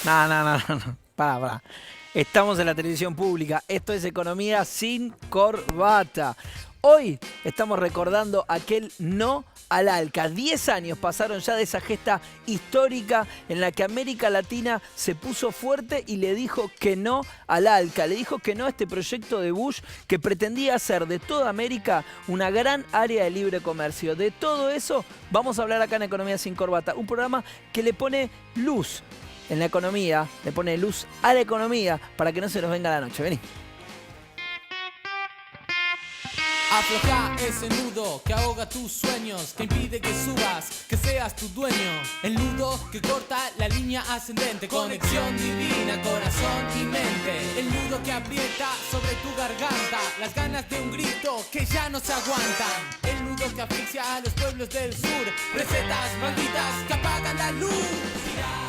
No. Pará. Estamos en la televisión pública. Esto es Economía sin corbata. Hoy estamos recordando aquel no al ALCA. 10 años pasaron ya de esa gesta histórica en la que América Latina se puso fuerte y le dijo que no al ALCA. Le dijo que no a este proyecto de Bush que pretendía hacer de toda América una gran área de libre comercio. De todo eso vamos a hablar acá en Economía sin corbata. Un programa que le pone luz en la economía, le pone luz a la economía para que no se nos venga la noche. Vení. Afloja ese nudo que ahoga tus sueños, que impide que subas, que seas tu dueño. El nudo que corta la línea ascendente, conexión divina, corazón y mente. El nudo que aprieta sobre tu garganta, las ganas de un grito que ya no se aguantan. El nudo que asfixia a los pueblos del sur, recetas malditas que apagan la luz.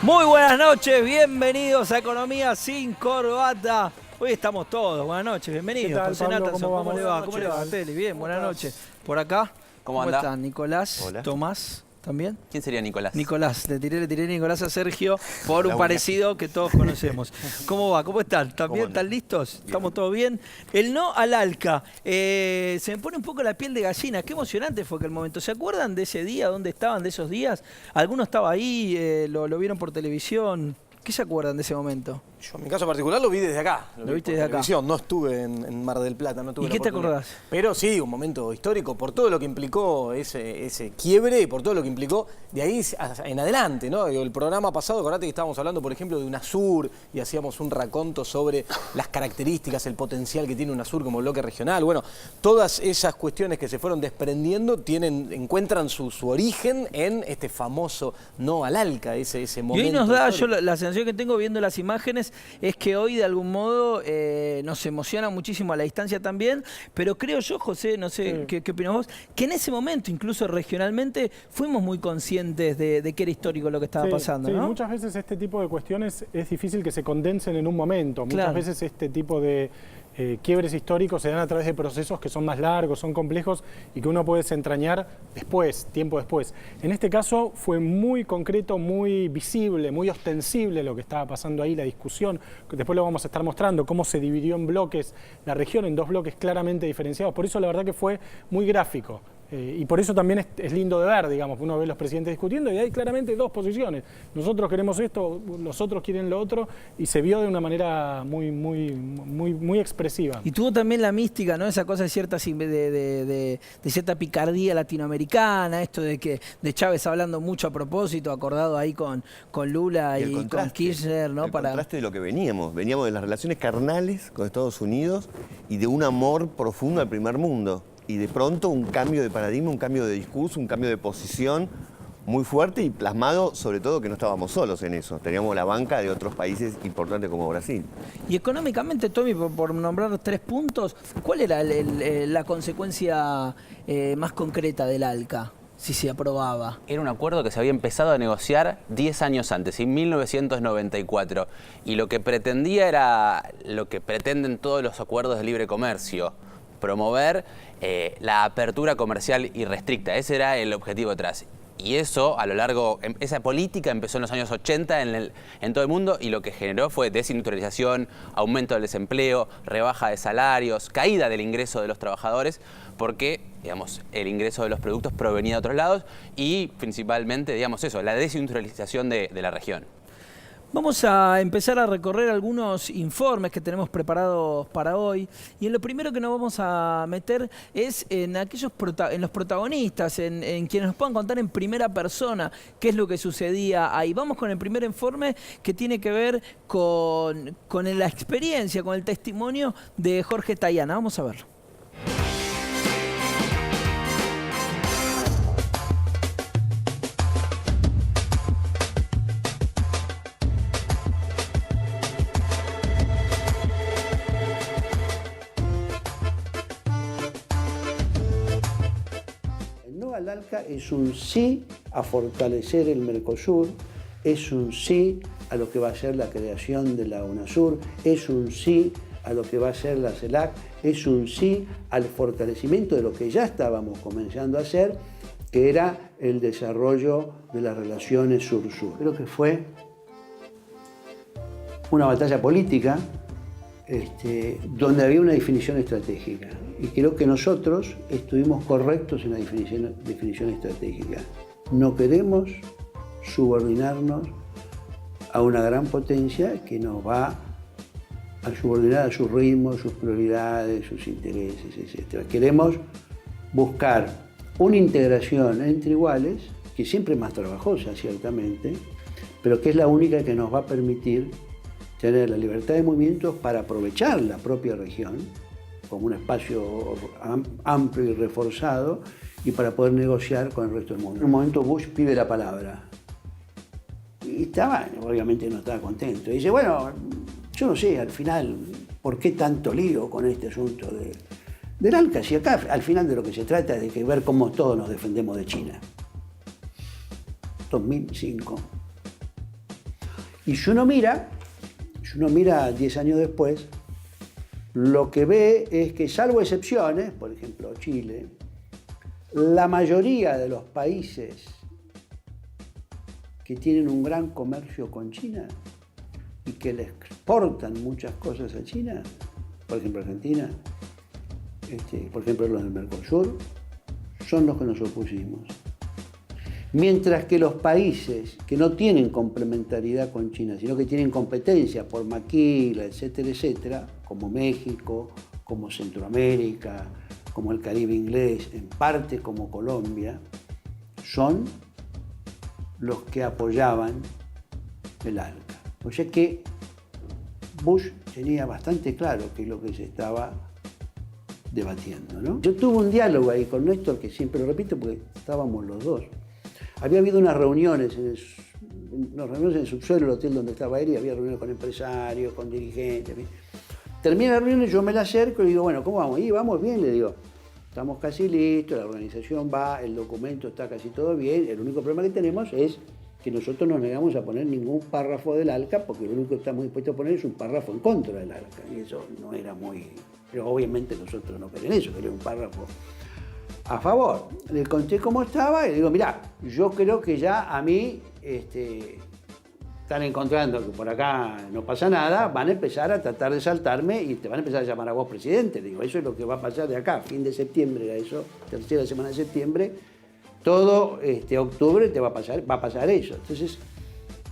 Muy buenas noches, bienvenidos a Economía sin corbata. Hoy estamos todos, buenas noches, bienvenidos. ¿Qué tal, José Pablo? Natason, ¿cómo le va? Buenas ¿Cómo le va, noches. Teli? Bien, buenas noches. Por acá, ¿Cómo anda? están? Nicolás, Hola. Tomás, ¿también? ¿Quién sería Nicolás? Nicolás, le tiré Nicolás a Sergio por un parecido que todos conocemos. ¿Cómo va? ¿Cómo están? ¿También están listos? Bien. ¿Estamos todos bien? El no al ALCA. Se me pone un poco la piel de gallina. Qué emocionante fue aquel momento. ¿Se acuerdan de ese día? ¿Dónde estaban de esos días? ¿Alguno estaba ahí? ¿Lo vieron por televisión? ¿Qué se acuerdan de ese momento? Yo en mi caso particular lo vi desde acá. Lo vi viste por desde acá. televisión. No estuve en Mar del Plata, no tuve ¿Y la qué te oportunidad. acordás? Pero sí, un momento histórico por todo lo que implicó ese quiebre y por todo lo que implicó de ahí en adelante, ¿no? El programa pasado, acordate que estábamos hablando, por ejemplo, de UNASUR y hacíamos un raconto sobre las características, el potencial que tiene UNASUR como bloque regional. Bueno, todas esas cuestiones que se fueron desprendiendo encuentran su origen en este famoso no al ALCA, ese Y momento. hoy nos da, yo histórico. la sensación que tengo viendo las imágenes es que hoy de algún modo nos emociona muchísimo a la distancia también, pero creo yo, José, no sé qué opinas vos, que en ese momento, incluso regionalmente, fuimos muy conscientes de que era histórico lo que estaba pasando, sí, ¿no? muchas veces este tipo de cuestiones es difícil que se condensen en un momento. Claro. Muchas veces este tipo de quiebres históricos se dan a través de procesos que son más largos, son complejos y que uno puede desentrañar después, tiempo después. En este caso fue muy concreto, muy visible, muy ostensible lo que estaba pasando ahí, la discusión, que después lo vamos a estar mostrando, cómo se dividió en bloques la región, en dos bloques claramente diferenciados. Por eso la verdad que fue muy gráfico. Y por eso también es lindo de ver, digamos, uno ve los presidentes discutiendo y hay claramente dos posiciones. Nosotros queremos esto, los otros quieren lo otro, y se vio de una manera muy expresiva. Y tuvo también la mística, ¿no? Esa cosa de cierta picardía latinoamericana, esto de Chávez hablando mucho a propósito, acordado ahí con Lula Y el y con contraste, Kirchner, ¿no? El contraste de lo que veníamos de las relaciones carnales con Estados Unidos y de un amor profundo al primer mundo. Y de pronto un cambio de paradigma, un cambio de discurso, un cambio de posición muy fuerte y plasmado, sobre todo que no estábamos solos en eso. Teníamos la banca de otros países importantes como Brasil. Y económicamente, Tommy, por nombrar 3 puntos, ¿cuál era la consecuencia más concreta del ALCA, si se aprobaba? Era un acuerdo que se había empezado a negociar 10 años antes, en 1994. Y lo que pretendía era lo que pretenden todos los acuerdos de libre comercio: promover la apertura comercial irrestricta. Ese era el objetivo detrás. Y eso, a lo largo, esa política empezó en los años 80 en todo el mundo, y lo que generó fue desindustrialización, aumento del desempleo, rebaja de salarios, caída del ingreso de los trabajadores, porque, digamos, el ingreso de los productos provenía de otros lados y principalmente, digamos, eso, la desindustrialización de la región. Vamos a empezar a recorrer algunos informes que tenemos preparados para hoy, y en lo primero que nos vamos a meter es en en los protagonistas, en quienes nos puedan contar en primera persona qué es lo que sucedía ahí. Vamos con el primer informe, que tiene que ver con la experiencia, con el testimonio de Jorge Tayana. Vamos a verlo. El no al ALCA es un sí a fortalecer el Mercosur, es un sí a lo que va a ser la creación de la UNASUR, es un sí a lo que va a ser la CELAC, es un sí al fortalecimiento de lo que ya estábamos comenzando a hacer, que era el desarrollo de las relaciones sur-sur. Creo que fue una batalla política donde había una definición estratégica. Y creo que nosotros estuvimos correctos en la definición estratégica. No queremos subordinarnos a una gran potencia que nos va a subordinar a sus ritmos, sus prioridades, sus intereses, etc. Queremos buscar una integración entre iguales, que siempre es más trabajosa, ciertamente, pero que es la única que nos va a permitir tener la libertad de movimientos para aprovechar la propia región como un espacio amplio y reforzado y para poder negociar con el resto del mundo. En un momento Bush pide la palabra y obviamente no estaba contento. Y dice, bueno, yo no sé al final por qué tanto lío con este asunto del ALCA, si acá al final de lo que se trata es de ver cómo todos nos defendemos de China. 2005. Y si uno mira 10 años después, lo que ve es que, salvo excepciones, por ejemplo Chile, la mayoría de los países que tienen un gran comercio con China y que le exportan muchas cosas a China, por ejemplo Argentina, por ejemplo los del Mercosur, son los que nos opusimos. Mientras que los países que no tienen complementariedad con China, sino que tienen competencia por maquila, etcétera, etcétera, como México, como Centroamérica, como el Caribe inglés, en parte como Colombia, son los que apoyaban el ALCA. O sea que Bush tenía bastante claro qué es lo que se estaba debatiendo, ¿no? Yo tuve un diálogo ahí con Néstor, que siempre lo repito porque estábamos los dos. Había habido unas reuniones en el subsuelo del hotel donde estaba él, y había reuniones con empresarios, con dirigentes. Termina la reunión y yo me la acerco y le digo, bueno, ¿cómo vamos? Y vamos bien, le digo. Estamos casi listos, la organización va, el documento está casi todo bien. El único problema que tenemos es que nosotros nos negamos a poner ningún párrafo del ALCA, porque lo único que estamos dispuestos a poner es un párrafo en contra del ALCA. Y eso no era muy... Pero obviamente nosotros no queremos eso, queremos un párrafo a favor. Le conté cómo estaba y le digo, mirá, yo creo que ya a mí están encontrando que por acá no pasa nada, van a empezar a tratar de saltarme y te van a empezar a llamar a vos presidente. Le digo, eso es lo que va a pasar de acá, fin de septiembre, a eso, tercera semana de septiembre, todo octubre va a pasar eso. Entonces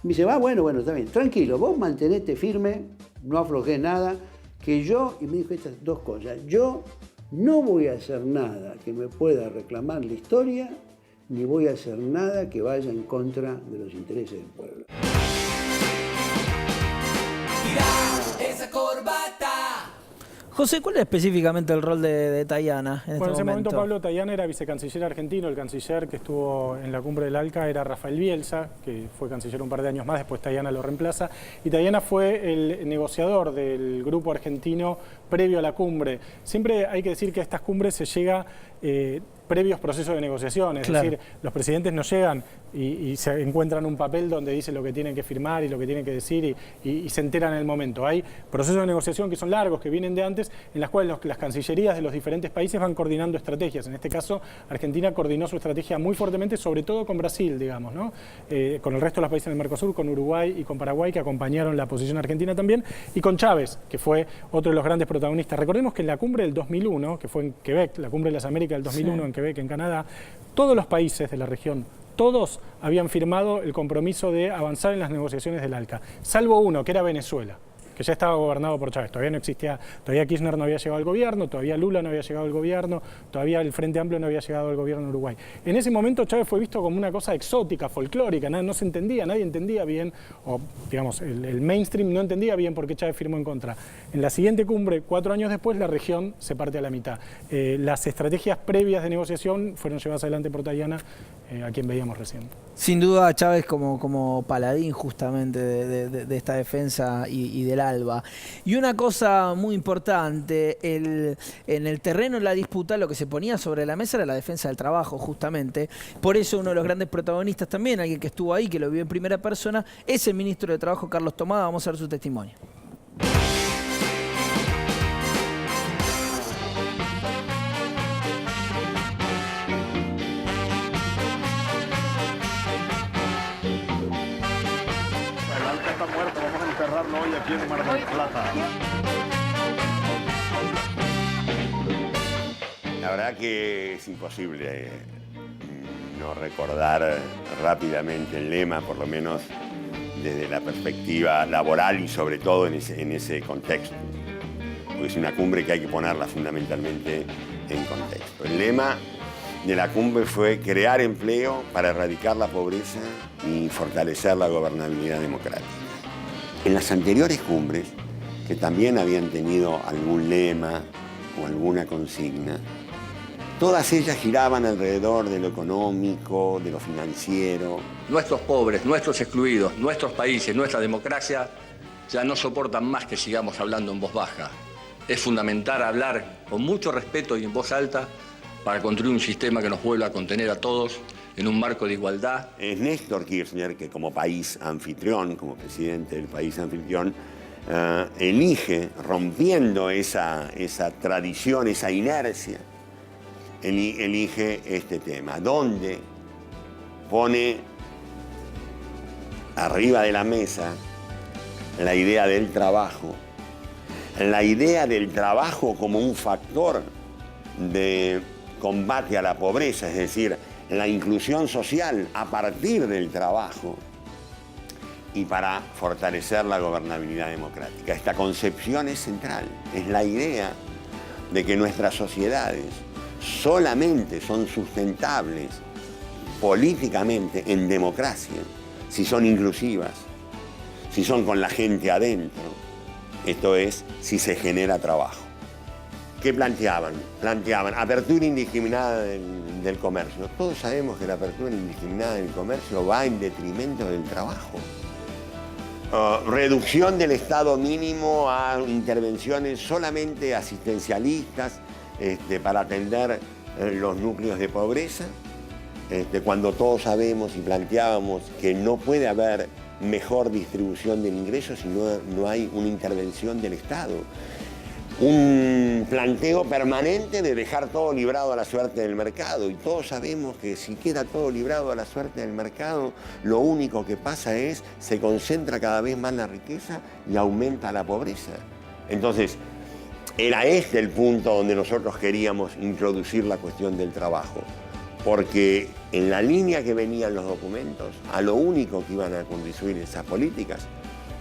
me dice, bueno, está bien, tranquilo, vos mantenete firme, no aflojés nada, que yo, y me dijo estas dos cosas, yo no voy a hacer nada que me pueda reclamar la historia, ni voy a hacer nada que vaya en contra de los intereses del pueblo. Tirá esa corbata. José, ¿cuál es específicamente el rol de Tayana en Bueno, en este ese momento momento? Pablo Tayana era vicecanciller argentino, el canciller que estuvo en la cumbre del ALCA era Rafael Bielsa, que fue canciller un par de años más, después Tayana lo reemplaza, y Tayana fue el negociador del grupo argentino previo a la cumbre. Siempre hay que decir que a estas cumbres se llega previos procesos de negociación, es Claro. decir, los presidentes no llegan y se encuentran un papel donde dice lo que tienen que firmar y lo que tienen que decir y se enteran en el momento. Hay procesos de negociación que son largos, que vienen de antes, en las cuales las cancillerías de los diferentes países van coordinando estrategias. En este caso, Argentina coordinó su estrategia muy fuertemente, sobre todo con Brasil, digamos, ¿no? Con el resto de los países del Mercosur, con Uruguay y con Paraguay, que acompañaron la posición argentina también, y con Chávez, que fue otro de los grandes protagonistas. Recordemos que en la cumbre del 2001, que fue en Quebec, la cumbre de las Américas del 2001 en Quebec, en Canadá, todos los países de la región, todos habían firmado el compromiso de avanzar en las negociaciones del ALCA, salvo uno, que era Venezuela, que ya estaba gobernado por Chávez. Todavía no existía, todavía Kirchner no había llegado al gobierno, todavía Lula no había llegado al gobierno, todavía el Frente Amplio no había llegado al gobierno de Uruguay. En ese momento Chávez fue visto como una cosa exótica, folclórica, no se entendía, nadie entendía bien, o digamos, el mainstream no entendía bien por qué Chávez firmó en contra. En la siguiente cumbre, 4 años después, la región se parte a la mitad. Las estrategias previas de negociación fueron llevadas adelante por Tayana, a quien veíamos recién. Sin duda Chávez como paladín justamente de esta defensa y del ALBA. Y una cosa muy importante, en el terreno de la disputa lo que se ponía sobre la mesa era la defensa del trabajo justamente. Por eso uno de los grandes protagonistas también, alguien que estuvo ahí, que lo vio en primera persona, es el ministro de Trabajo, Carlos Tomada. Vamos a ver su testimonio. recordarlo hoy aquí en Mar del Plata. La verdad que es imposible no recordar rápidamente el lema, por lo menos desde la perspectiva laboral y sobre todo en ese contexto. Porque es una cumbre que hay que ponerla fundamentalmente en contexto. El lema de la cumbre fue crear empleo para erradicar la pobreza y fortalecer la gobernabilidad democrática. En las anteriores cumbres, que también habían tenido algún lema o alguna consigna, todas ellas giraban alrededor de lo económico, de lo financiero. Nuestros pobres, nuestros excluidos, nuestros países, nuestra democracia ya no soportan más que sigamos hablando en voz baja. Es fundamental hablar con mucho respeto y en voz alta para construir un sistema que nos vuelva a contener a todos en un marco de igualdad. Es Néstor Kirchner que como país anfitrión, como presidente del país anfitrión, elige, rompiendo esa tradición, esa inercia, elige este tema, donde pone arriba de la mesa la idea del trabajo como un factor de combate a la pobreza, es decir, la inclusión social a partir del trabajo y para fortalecer la gobernabilidad democrática. Esta concepción es central, es la idea de que nuestras sociedades solamente son sustentables políticamente en democracia si son inclusivas, si son con la gente adentro, esto es, si se genera trabajo. ¿Qué planteaban? Planteaban apertura indiscriminada del comercio. Todos sabemos que la apertura indiscriminada del comercio va en detrimento del trabajo. Reducción del estado mínimo a intervenciones solamente asistencialistas para atender los núcleos de pobreza, cuando todos sabemos y planteábamos que no puede haber mejor distribución del ingreso si no hay una intervención del Estado. Un planteo permanente de dejar todo librado a la suerte del mercado. Y todos sabemos que si queda todo librado a la suerte del mercado, lo único que pasa es se concentra cada vez más la riqueza y aumenta la pobreza. Entonces, era este el punto donde nosotros queríamos introducir la cuestión del trabajo. Porque en la línea que venían los documentos, a lo único que iban a conducir esas políticas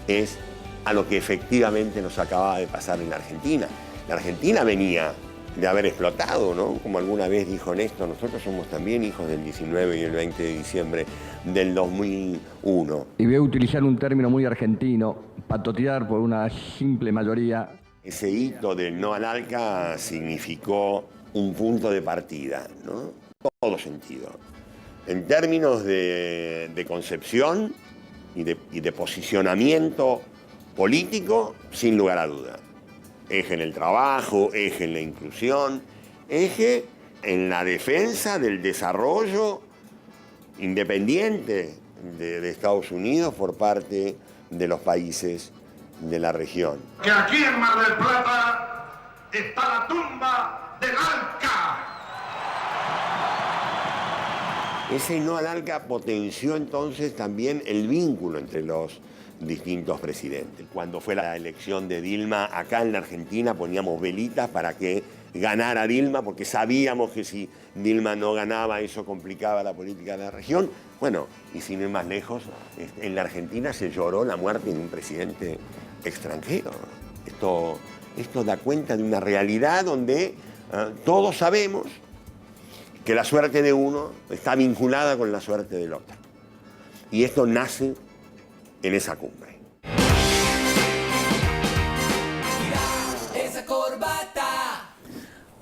es a lo que efectivamente nos acababa de pasar en la Argentina. La Argentina venía de haber explotado, ¿no? Como alguna vez dijo Néstor, nosotros somos también hijos del 19 y el 20 de diciembre del 2001. Y voy a utilizar un término muy argentino, patotear por una simple mayoría. Ese hito del no al ALCA significó un punto de partida, ¿no? Todo sentido. En términos de concepción y de posicionamiento político, sin lugar a duda. Eje en el trabajo, eje en la inclusión, eje en la defensa del desarrollo independiente de Estados Unidos por parte de los países de la región. Que aquí en Mar del Plata está la tumba del ALCA. Ese no al ALCA potenció entonces también el vínculo entre los distintos presidentes. Cuando fue la elección de Dilma, acá en la Argentina poníamos velitas para que ganara Dilma, porque sabíamos que si Dilma no ganaba, eso complicaba la política de la región. Bueno, y sin ir más lejos, en la Argentina se lloró la muerte de un presidente extranjero. Esto da cuenta de una realidad donde todos sabemos que la suerte de uno está vinculada con la suerte del otro. Y esto nace en esa cumbre. Esa corbata.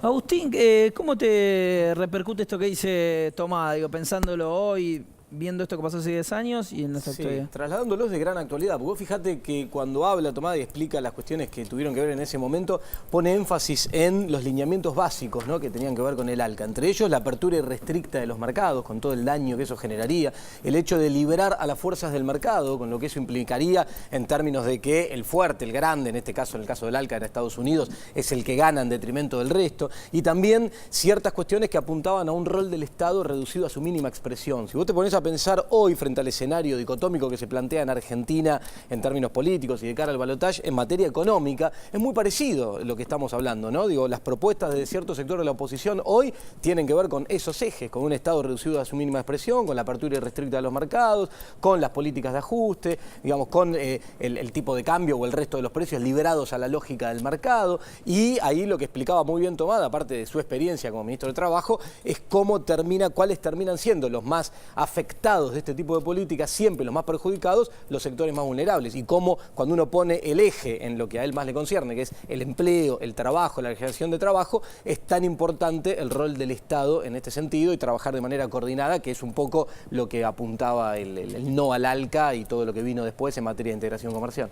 Agustín, ¿cómo te repercute esto que dice Tomás? Digo, pensándolo hoy, viendo esto que pasó hace 10 años y en nuestra actualidad. Trasladándolos de gran actualidad, porque vos fíjate que cuando habla Tomás y explica las cuestiones que tuvieron que ver en ese momento, pone énfasis en los lineamientos básicos, ¿no?, que tenían que ver con el ALCA. Entre ellos, la apertura irrestricta de los mercados, con todo el daño que eso generaría, el hecho de liberar a las fuerzas del mercado, con lo que eso implicaría en términos de que el fuerte, el grande, en este caso, en el caso del ALCA, era Estados Unidos, es el que gana en detrimento del resto, y también ciertas cuestiones que apuntaban a un rol del Estado reducido a su mínima expresión. Si vos te pones a pensar hoy frente al escenario dicotómico que se plantea en Argentina en términos políticos y de cara al balotaje en materia económica, es muy parecido lo que estamos hablando, ¿no? Digo, las propuestas de cierto sector de la oposición hoy tienen que ver con esos ejes, con un Estado reducido a su mínima expresión, con la apertura irrestricta de los mercados, con las políticas de ajuste, digamos, con el tipo de cambio o el resto de los precios liberados a la lógica del mercado. Y ahí lo que explicaba muy bien Tomás, aparte de su experiencia como ministro de Trabajo, es cuáles terminan siendo los más afectados de este tipo de políticas, siempre los más perjudicados, los sectores más vulnerables. Y cómo cuando uno pone el eje en lo que a él más le concierne, que es el empleo, el trabajo, la generación de trabajo, es tan importante el rol del Estado en este sentido y trabajar de manera coordinada, que es un poco lo que apuntaba el no al ALCA y todo lo que vino después en materia de integración comercial.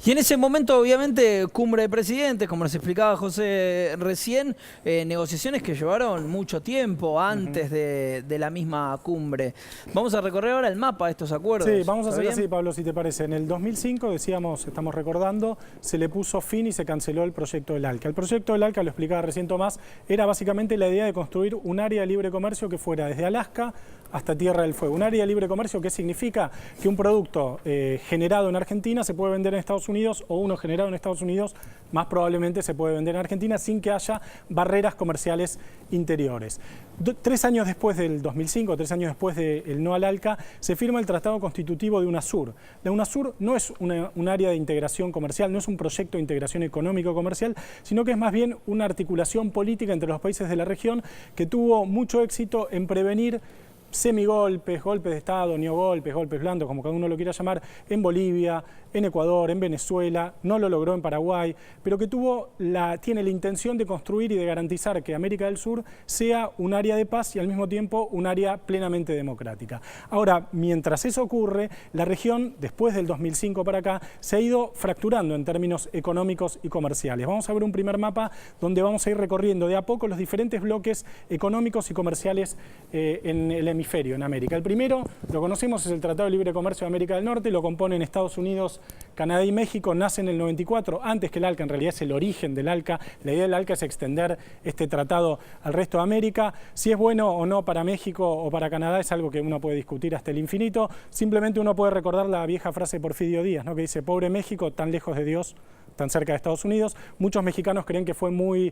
Y en ese momento, obviamente, cumbre de presidentes, como nos explicaba José recién, negociaciones que llevaron mucho tiempo antes de la misma cumbre. Vamos a recorrer ahora el mapa de estos acuerdos. Sí, vamos a hacer bien? así, Pablo, si te parece. En el 2005, decíamos, estamos recordando, se le puso fin y se canceló el proyecto del ALCA. El proyecto del ALCA, lo explicaba recién Tomás, era básicamente la idea de construir un área de libre comercio que fuera desde Alaska hasta Tierra del Fuego. Un área de libre comercio que significa que un producto generado en Argentina se puede vender en Estados Unidos, o uno generado en Estados Unidos más probablemente se puede vender en Argentina sin que haya barreras comerciales interiores. 3 años después del 2005, 3 años después del no al ALCA, se firma el Tratado Constitutivo de UNASUR. La UNASUR no es un área de integración comercial, no es un proyecto de integración económico-comercial, sino que es más bien una articulación política entre los países de la región que tuvo mucho éxito en prevenir semigolpes, golpes de Estado, neogolpes, golpes blandos, como cada uno lo quiera llamar, en Bolivia, en Ecuador, en Venezuela, no lo logró en Paraguay, pero que tiene la intención de construir y de garantizar que América del Sur sea un área de paz y al mismo tiempo un área plenamente democrática. Ahora, mientras eso ocurre, la región, después del 2005 para acá, se ha ido fracturando en términos económicos y comerciales. Vamos a ver un primer mapa donde vamos a ir recorriendo de a poco los diferentes bloques económicos y comerciales en el hemisferio, en América. El primero, lo conocemos, es el Tratado de Libre Comercio de América del Norte, lo componen Estados Unidos, Canadá y México, nace en el 94, antes que el ALCA, en realidad es el origen del ALCA. La idea del ALCA es extender este tratado al resto de América. Si es bueno o no para México o para Canadá es algo que uno puede discutir hasta el infinito. Simplemente uno puede recordar la vieja frase de Porfirio Díaz, ¿no?, que dice: pobre México, tan lejos de Dios, tan cerca de Estados Unidos. Muchos mexicanos creen que fue muy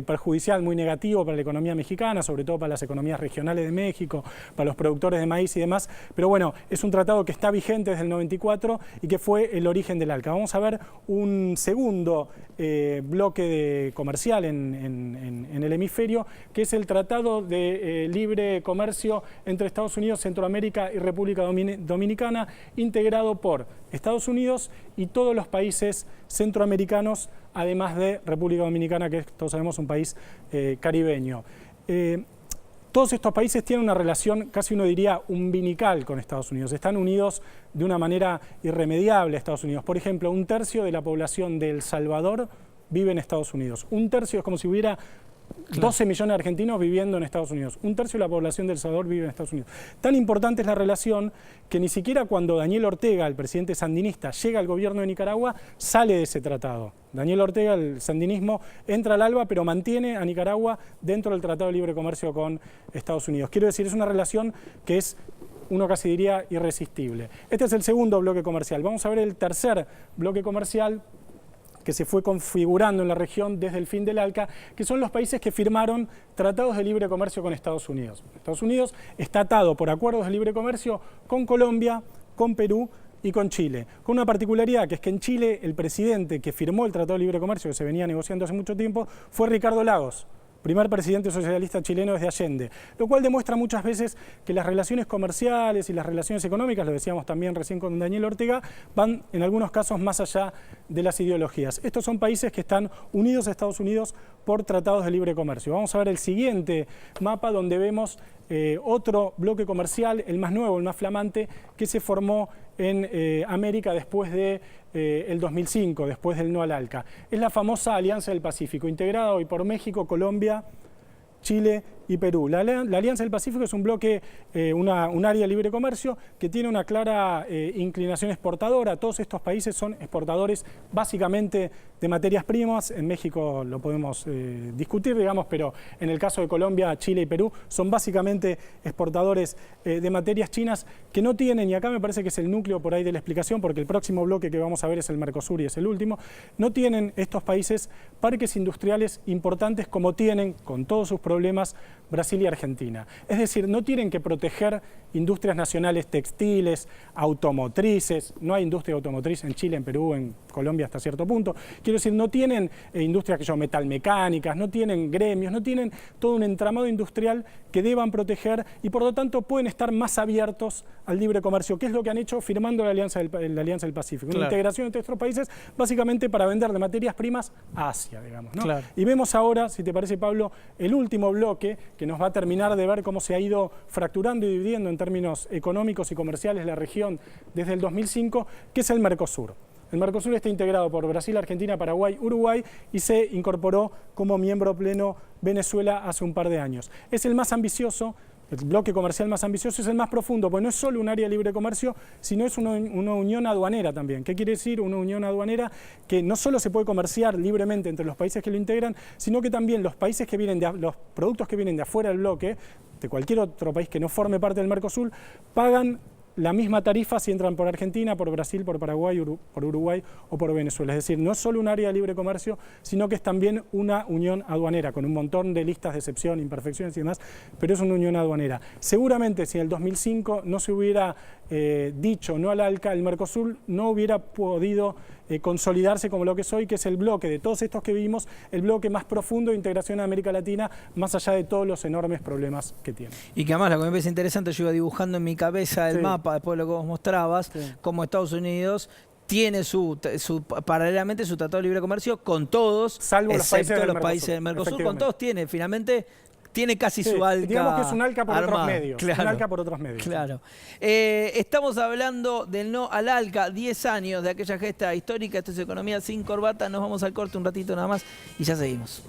perjudicial, muy negativo para la economía mexicana, sobre todo para las economías regionales de México, para los productores de maíz y demás. Pero bueno, es un tratado que está vigente desde el 94 y que fue el origen del ALCA. Vamos a ver un segundo bloque comercial en el hemisferio, que es el Tratado de Libre Comercio entre Estados Unidos, Centroamérica y República Dominicana, integrado por Estados Unidos y todos los países centroamericanos, además de República Dominicana, que es, todos sabemos, un país caribeño. Todos estos países tienen una relación, casi uno diría, umbilical con Estados Unidos. Están unidos de una manera irremediable a Estados Unidos. Por ejemplo, 1/3 de la población de El Salvador vive en Estados Unidos. 1/3 es como si hubiera 12 millones de argentinos viviendo en Estados Unidos. 1/3 de la población de El Salvador vive en Estados Unidos. Tan importante es la relación que ni siquiera cuando Daniel Ortega, el presidente sandinista, llega al gobierno de Nicaragua, sale de ese tratado. Daniel Ortega, el sandinismo, entra al ALBA, pero mantiene a Nicaragua dentro del Tratado de Libre Comercio con Estados Unidos. Quiero decir, es una relación que es, uno casi diría, irresistible. Este es el segundo bloque comercial. Vamos a ver el tercer bloque comercial que se fue configurando en la región desde el fin del ALCA, que son los países que firmaron tratados de libre comercio con Estados Unidos. Estados Unidos está atado por acuerdos de libre comercio con Colombia, con Perú y con Chile, con una particularidad, que es que en Chile el presidente que firmó el Tratado de Libre Comercio, que se venía negociando hace mucho tiempo, fue Ricardo Lagos, primer presidente socialista chileno desde Allende, lo cual demuestra muchas veces que las relaciones comerciales y las relaciones económicas, lo decíamos también recién con Daniel Ortega, van en algunos casos más allá de las ideologías. Estos son países que están unidos a Estados Unidos por tratados de libre comercio. Vamos a ver el siguiente mapa donde vemos otro bloque comercial, el más nuevo, el más flamante, que se formó en América después de el 2005, después del no al ALCA. Es la famosa Alianza del Pacífico, integrada hoy por México, Colombia, Chile y Perú. La Alianza del Pacífico es un bloque, un área de libre comercio que tiene una clara inclinación exportadora. Todos estos países son exportadores básicamente de materias primas. En México lo podemos discutir, digamos, pero en el caso de Colombia, Chile y Perú son básicamente exportadores de materias chinas que no tienen, y acá me parece que es el núcleo por ahí de la explicación, porque el próximo bloque que vamos a ver es el Mercosur y es el último, no tienen estos países parques industriales importantes como tienen, con todos sus problemas, Brasil y Argentina. Es decir, no tienen que proteger industrias nacionales textiles, automotrices. No hay industria automotriz en Chile, en Perú, en Colombia hasta cierto punto. Quiero decir, no tienen industrias que son metalmecánicas, no tienen gremios, no tienen todo un entramado industrial que deban proteger y por lo tanto pueden estar más abiertos al libre comercio, que es lo que han hecho firmando la Alianza del Pacífico. Una integración entre estos países básicamente para vender de materias primas a Asia, digamos, ¿no? Y vemos ahora, si te parece, Pablo, el último bloque que nos va a terminar de ver cómo se ha ido fracturando y dividiendo en términos económicos y comerciales la región desde el 2005, que es el Mercosur. El Mercosur está integrado por Brasil, Argentina, Paraguay, Uruguay y se incorporó como miembro pleno Venezuela hace un par de años. Es el más ambicioso. El bloque comercial más ambicioso es el más profundo, porque no es solo un área de libre comercio, sino es una unión aduanera también. ¿Qué quiere decir? Una unión aduanera que no solo se puede comerciar libremente entre los países que lo integran, sino que también los países que vienen los productos que vienen de afuera del bloque, de cualquier otro país que no forme parte del Mercosur, pagan la misma tarifa si entran por Argentina, por Brasil, por Paraguay, por Uruguay o por Venezuela. Es decir, no es solo un área de libre comercio, sino que es también una unión aduanera, con un montón de listas de excepción, imperfecciones y demás, pero es una unión aduanera. Seguramente si en el 2005 no se hubiera dicho no al ALCA, el Mercosur no hubiera podido consolidarse como lo que es hoy, que es el bloque de todos estos que vimos, el bloque más profundo de integración a América Latina, más allá de todos los enormes problemas que tiene. Y que además lo que me parece interesante, yo iba dibujando en mi cabeza el mapa, después de lo que vos mostrabas, como Estados Unidos tiene paralelamente su tratado de libre comercio con todos, salvo excepto los países del Mercosur, con todos tiene, finalmente tiene casi su ALCA. Digamos que es un ALCA por armado. otros medios. Claro. Un ALCA por otros medios. Claro. Estamos hablando del no al ALCA, 10 años de aquella gesta histórica. Esto es Economía sin Corbata. Nos vamos al corte un ratito nada más y ya seguimos.